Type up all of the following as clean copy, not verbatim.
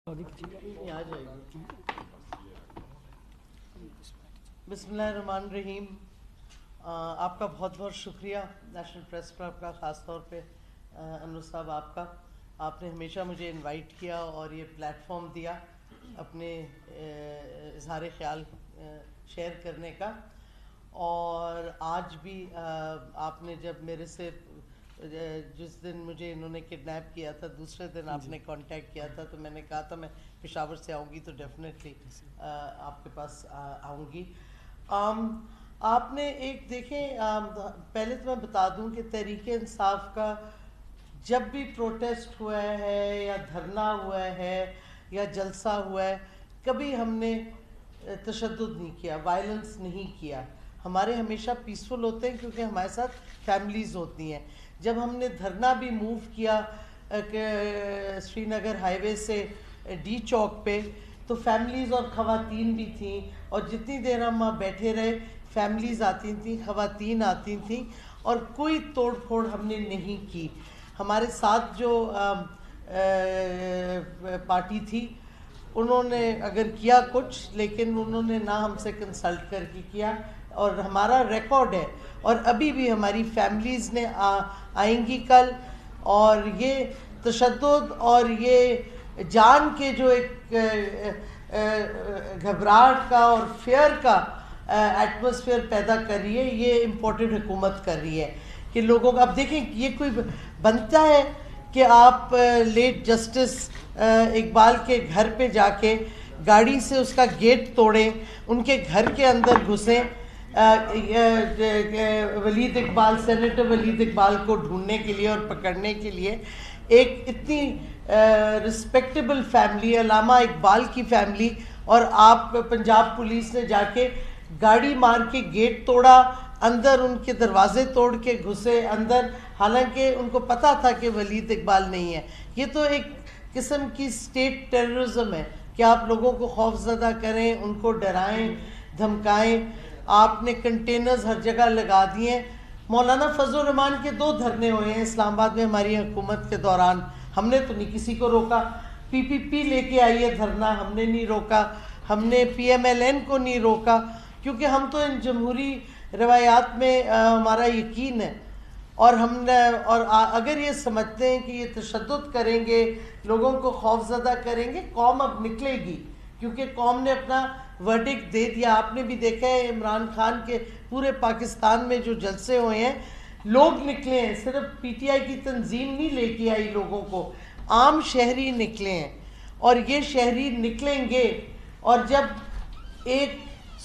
بسم اللہ الرحمن الرحیم. آپ کا بہت بہت شکریہ نیشنل پریس کلب کا، خاص طور پہ انور صاحب آپ نے ہمیشہ مجھے انوائٹ کیا اور یہ پلیٹ فارم دیا اپنے اظہار خیال شیئر کرنے کا. اور آج بھی آپ نے جب میرے سے جس دن مجھے انہوں نے کڈنیپ کیا تھا، دوسرے دن آپ نے کانٹیکٹ کیا تھا، تو میں نے کہا تھا میں پشاور سے آؤں گی تو ڈیفینیٹلی آپ کے پاس آؤں گی. آپ نے ایک دیکھیں، پہلے تو میں بتا دوں کہ تحریک انصاف کا جب بھی پروٹیسٹ ہوا ہے یا دھرنا ہوا ہے یا جلسہ ہوا ہے، کبھی ہم نے تشدد نہیں کیا، وائلنس نہیں کیا. ہمارے ہمیشہ پیسفل ہوتے ہیں کیونکہ ہمارے ساتھ فیملیز ہوتی ہیں. جب ہم نے دھرنا بھی موو کیا سری نگر ہائی وے سے ڈی چوک پہ، تو فیملیز اور خواتین بھی تھیں، اور جتنی دیر ہم وہاں بیٹھے رہے فیملیز آتی تھیں، خواتین آتی تھیں، اور کوئی توڑ پھوڑ ہم نے نہیں کی. ہمارے ساتھ جو پارٹی تھی انہوں نے اگر کیا کچھ، لیکن انہوں نے نہ ہم سے کنسلٹ کر کے کیا، اور ہمارا ریکارڈ ہے. اور ابھی بھی ہماری فیملیز نے آئیں گی کل، اور یہ تشدد اور یہ جان کے جو ایک گھبراہٹ کا اور فیئر کا ایٹماسفیئر پیدا کر رہی ہے، یہ امپورٹنٹ حکومت کر رہی ہے کہ لوگوں کو اب دیکھیں یہ کوئی بنتا ہے کہ آپ لیٹ جسٹس اقبال کے گھر پہ جا کے گاڑی سے اس کا گیٹ توڑیں، ان کے گھر کے اندر گھسیں، ولید اقبال، سینیٹر ولید اقبال کو ڈھونڈنے کے لیے اور پکڑنے کے لیے. ایک اتنی رسپیکٹیبل فیملی، علامہ اقبال کی فیملی، اور آپ پنجاب پولیس نے جا کے گاڑی مار کے گیٹ توڑا، اندر ان کے دروازے توڑ کے گھسے اندر، حالانکہ ان کو پتہ تھا کہ ولید اقبال نہیں ہے. یہ تو ایک قسم کی اسٹیٹ ٹیررزم ہے کہ آپ لوگوں کو خوف زدہ کریں، ان کو ڈرائیں دھمکائیں. آپ نے کنٹینرز ہر جگہ لگا دیے ہیں. مولانا فضل الرحمان کے 2 دھرنے ہوئے ہیں اسلام آباد میں ہماری حکومت کے دوران، ہم نے تو نہیں کسی کو روکا. پی لے کے آئی ہے دھرنا، ہم نے نہیں روکا. ہم نے PMLN کو نہیں روکا، کیونکہ ہم تو ان جمہوری روایات میں ہمارا یقین ہے. اور اگر یہ سمجھتے ہیں کہ یہ تشدد کریں گے، لوگوں کو خوف زدہ کریں گے، قوم اب نکلے گی، کیونکہ قوم نے اپنا ورڈکٹ دے دیا. آپ نے بھی دیکھا ہے عمران خان کے پورے پاکستان میں جو جلسے ہوئے ہیں، لوگ نکلے ہیں، صرف PTI کی تنظیم نہیں لے کے آئی لوگوں کو، عام شہری نکلے ہیں. اور یہ شہری نکلیں گے، اور جب ایک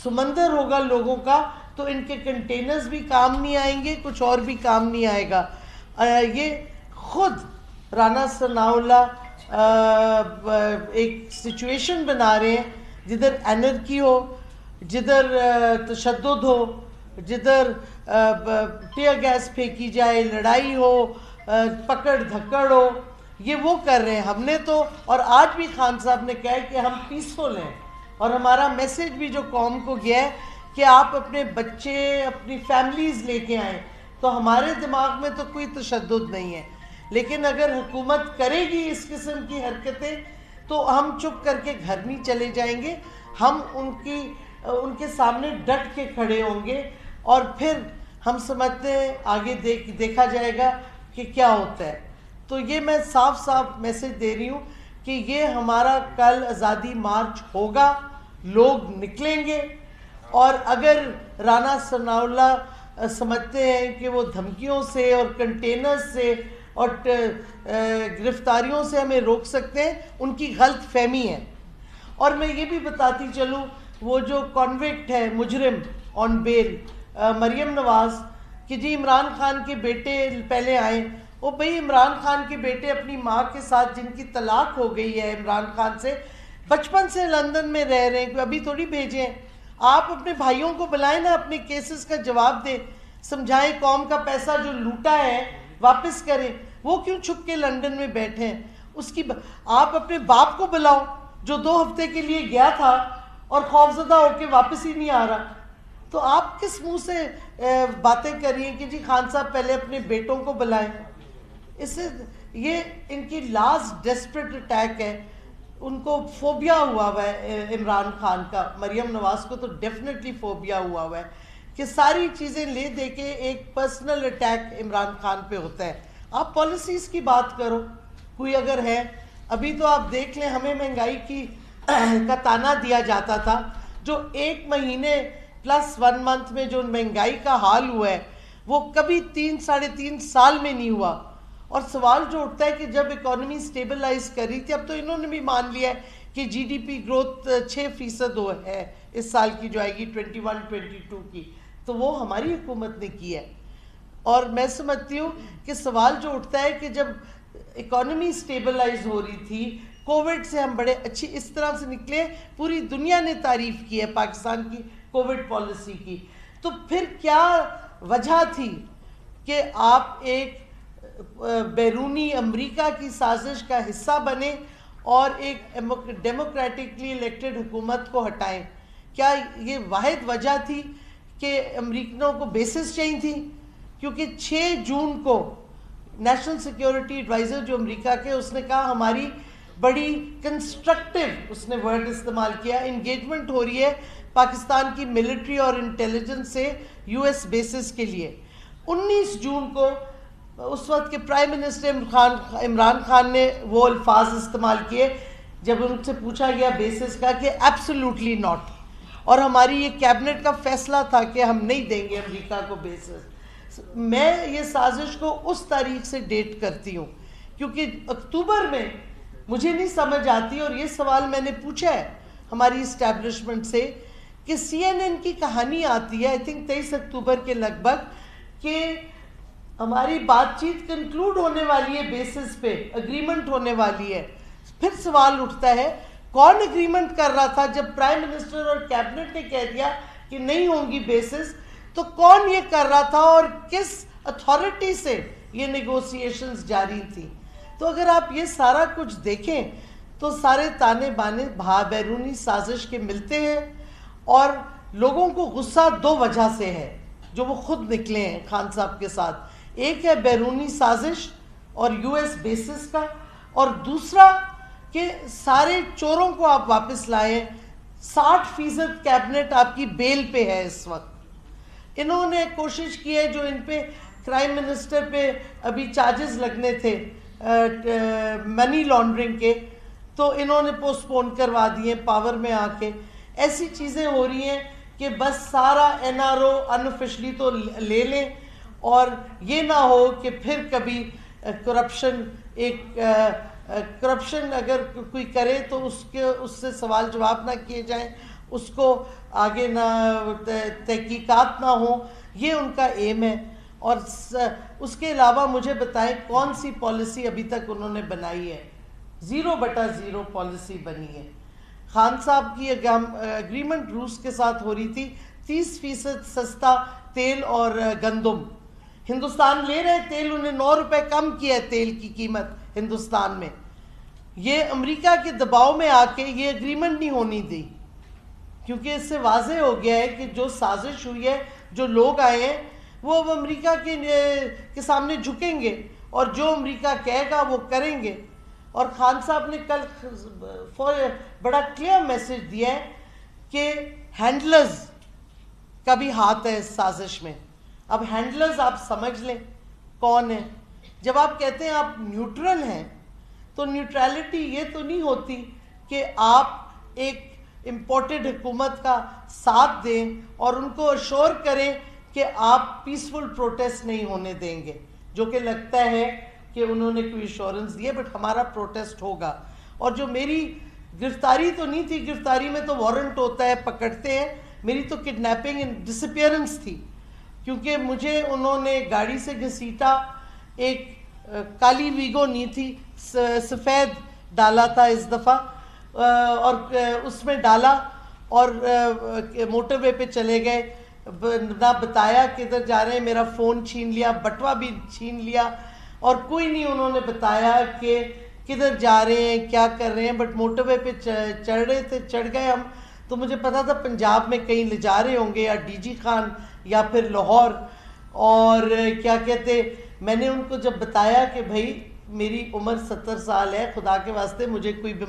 سمندر ہوگا لوگوں کا تو ان کے کنٹینرز بھی کام نہیں آئیں گے، کچھ اور بھی کام نہیں آئے گا. یہ خود رانا ثناءاللہ ایک سچویشن بنا رہے ہیں جدھر اینرکی ہو، جدھر تشدد ہو، جدھر ٹیئر گیس پھینکی جائے، لڑائی ہو، پکڑ دھکڑ ہو. یہ وہ کر رہے ہیں. ہم نے تو، اور آج بھی خان صاحب نے کہا ہے کہ ہم پیسفل ہیں، اور ہمارا میسج بھی جو قوم کو گیا ہے کہ آپ اپنے بچے، اپنی فیملیز لے کے آئیں. تو ہمارے دماغ میں تو کوئی تشدد نہیں ہے، لیکن اگر حکومت کرے گی اس قسم کی حرکتیں تو ہم چپ کر کے گھر نہیں چلے جائیں گے. ہم ان کے سامنے ڈٹ کے کھڑے ہوں گے، اور پھر ہم سمجھتے ہیں آگے دیکھا جائے گا کہ کیا ہوتا ہے. تو یہ میں صاف میسج دے رہی ہوں کہ یہ ہمارا کل آزادی مارچ ہوگا، لوگ نکلیں گے. اور اگر رانا ثناءاللہ سمجھتے ہیں کہ وہ دھمکیوں سے اور کنٹینر سے اور گرفتاریوں سے ہمیں روک سکتے ہیں، ان کی غلط فہمی ہے. اور میں یہ بھی بتاتی چلوں، وہ جو کانوکٹ ہے، مجرم آن بیل، مریم نواز، کہ جی عمران خان کے بیٹے پہلے آئے. وہ بھئی عمران خان کے بیٹے اپنی ماں کے ساتھ، جن کی طلاق ہو گئی ہے عمران خان سے، بچپن سے لندن میں رہ رہے ہیں، ابھی تھوڑی بھیجے ہیں. آپ اپنے بھائیوں کو بلائیں نا، اپنے کیسز کا جواب دیں، سمجھائیں، قوم کا پیسہ جو لوٹا ہے واپس کریں. وہ کیوں چھپ کے لندن میں بیٹھے ہیں؟ آپ اپنے باپ کو بلاؤ جو 2 ہفتے کے لیے گیا تھا اور خوفزدہ ہو کے واپس ہی نہیں آ رہا. تو آپ کس منہ سے باتیں کریے کہ جی خان صاحب پہلے اپنے بیٹوں کو بلائیں؟ اس سے یہ ان کی لاسٹ ڈیسپریٹ اٹیک ہے. ان کو فوبیا ہوا ہوا ہے عمران خان کا. مریم نواز کو تو ڈیفینیٹلی فوبیا ہوا ہوا ہے کہ ساری چیزیں لے دے کے ایک پرسنل اٹیک عمران خان پہ ہوتا ہے. آپ پالیسیز کی بات کرو کوئی اگر ہے. ابھی تو آپ دیکھ لیں ہمیں مہنگائی کی کا تانا دیا جاتا تھا, جو 1 مہینے پلس 1 منتھ میں جو مہنگائی کا حال ہوا ہے وہ کبھی 3-3.5 سال میں نہیں ہوا. اور سوال جو اٹھتا ہے کہ جب اکانومی سٹیبلائز کر رہی تھی, اب تو انہوں نے بھی مان لیا ہے کہ جی ڈی پی گروتھ 6% ہے اس سال کی جو آئے گی 21-22 کی, تو وہ ہماری حکومت نے کی ہے. اور میں سمجھتی ہوں کہ سوال جو اٹھتا ہے کہ جب اکانومی سٹیبلائز ہو رہی تھی, کووڈ سے ہم بڑے اچھی اس طرح سے نکلے, پوری دنیا نے تعریف کی ہے پاکستان کی کووڈ پالیسی کی, تو پھر کیا وجہ تھی کہ آپ ایک بیرونی امریکہ کی سازش کا حصہ بنے اور ایک ڈیموکریٹکلی الیکٹڈ حکومت کو ہٹائیں؟ کیا یہ واحد وجہ تھی کہ امریکنوں کو بیسز چاہیے تھی؟ کیونکہ 6 جون کو نیشنل سیکیورٹی ایڈوائزر جو امریکہ کے, اس نے کہا ہماری بڑی کنسٹرکٹیو, اس نے ورڈ استعمال کیا, انگیجمنٹ ہو رہی ہے پاکستان کی ملٹری اور انٹیلیجنس سے یو ایس بیسز کے لیے. 19 جون کو اس وقت کے پرائم منسٹر عمران خان نے وہ الفاظ استعمال کیے جب ان سے پوچھا گیا بیسز کا کہ ایبسولوٹلی ناٹ, اور ہماری یہ کیبنٹ کا فیصلہ تھا کہ ہم نہیں دیں گے امریکہ کو بیسز. میں یہ سازش کو اس تاریخ سے ڈیٹ کرتی ہوں کیونکہ اکتوبر میں مجھے نہیں سمجھ آتی, اور یہ سوال میں نے پوچھا ہے ہماری اسٹیبلشمنٹ سے کہ سی این این کی کہانی آتی ہے آئی تھنک 23 اکتوبر کے لگ بھگ کہ ہماری بات چیت کنکلوڈ ہونے والی ہے بیسس پہ, اگریمنٹ ہونے والی ہے. پھر سوال اٹھتا ہے کون اگریمنٹ کر رہا تھا جب پرائم منسٹر اور کیبنٹ نے کہہ دیا کہ نہیں ہوں گی بیسس, تو کون یہ کر رہا تھا اور کس اتھارٹی سے یہ نیگوسیشنز جاری تھی؟ تو اگر آپ یہ سارا کچھ دیکھیں تو سارے تانے بانے بیرونی سازش کے ملتے ہیں, اور لوگوں کو غصہ 2 وجہ سے ہے جو وہ خود نکلے ہیں خان صاحب کے ساتھ. ایک ہے بیرونی سازش اور یو ایس بیسز کا, اور دوسرا کہ سارے چوروں کو آپ واپس لائیں. 60% کیبنٹ آپ کی بیل پہ ہے اس وقت. انہوں نے کوشش کی ہے جو ان پہ پرائم منسٹر پہ ابھی چارجز لگنے تھے منی لانڈرنگ کے, تو انہوں نے پوسٹ پون کروا دیے پاور میں آ کے. ایسی چیزیں ہو رہی ہیں کہ بس سارا این آر او انآفیشلی تو لے لیں, اور یہ نہ ہو کہ پھر کبھی کرپشن اگر کوئی کرے تو اس سے سوال جواب نہ کیے جائیں, اس کو آگے نہ تحقیقات نہ ہوں. یہ ان کا ایم ہے. اور اس کے علاوہ مجھے بتائیں کون سی پالیسی ابھی تک انہوں نے بنائی ہے؟ 0/0 پالیسی بنی ہے. خان صاحب کی اگریمنٹ روس کے ساتھ ہو رہی تھی 30% سستا تیل اور گندم. ہندوستان لے رہے تیل, انہیں 9 روپے کم کیا ہے تیل کی قیمت ہندوستان میں. یہ امریکہ کے دباؤ میں آ کے یہ اگریمنٹ نہیں ہونی دی, کیونکہ اس سے واضح ہو گیا ہے کہ جو سازش ہوئی ہے, جو لوگ آئے ہیں وہ اب امریکہ کے سامنے جھکیں گے, اور جو امریکہ کہے گا وہ کریں گے. اور خان صاحب نے کل بڑا کلیئر میسج دیا ہے کہ ہینڈلرز کا بھی ہاتھ ہے اس سازش میں. اب ہینڈلرز آپ سمجھ لیں کون ہیں. جب آپ کہتے ہیں آپ نیوٹرل ہیں تو نیوٹرلٹی یہ تو نہیں ہوتی کہ آپ ایک امپورٹڈ حکومت کا ساتھ دیں اور ان کو اشور کریں کہ آپ پیسفل پروٹیسٹ نہیں ہونے دیں گے, جو کہ لگتا ہے کہ انہوں نے کوئی ایشورنس دی ہے, بٹ ہمارا پروٹیسٹ ہوگا. اور جو میری گرفتاری تو نہیں تھی, گرفتاری میں تو وارنٹ ہوتا ہے, پکڑتے ہیں. میری تو کڈنیپنگ اینڈ ڈسپیئرنس تھی, کیونکہ مجھے انہوں نے گاڑی سے گھسیٹا. ایک کالی ویگو نہیں تھی, سفید ڈالا تھا اس دفعہ, اور اس میں ڈالا اور موٹر وے پہ چلے گئے, نہ بتایا کدھر جا رہے ہیں. میرا فون چھین لیا, بٹوا بھی چھین لیا, اور کوئی نہیں انہوں نے بتایا کہ کدھر جا رہے ہیں, کیا کر رہے ہیں. بٹ موٹر وے پہ چڑھ رہے تھے, چڑھ گئے ہم, تو مجھے پتا تھا پنجاب میں کہیں لے جا رہے ہوں گے, یا ڈی جی خان یا پھر لاہور. اور کیا کہتے, میں نے ان کو جب بتایا کہ بھائی میری عمر 70 سال ہے, خدا کے واسطے مجھے کوئی بیماری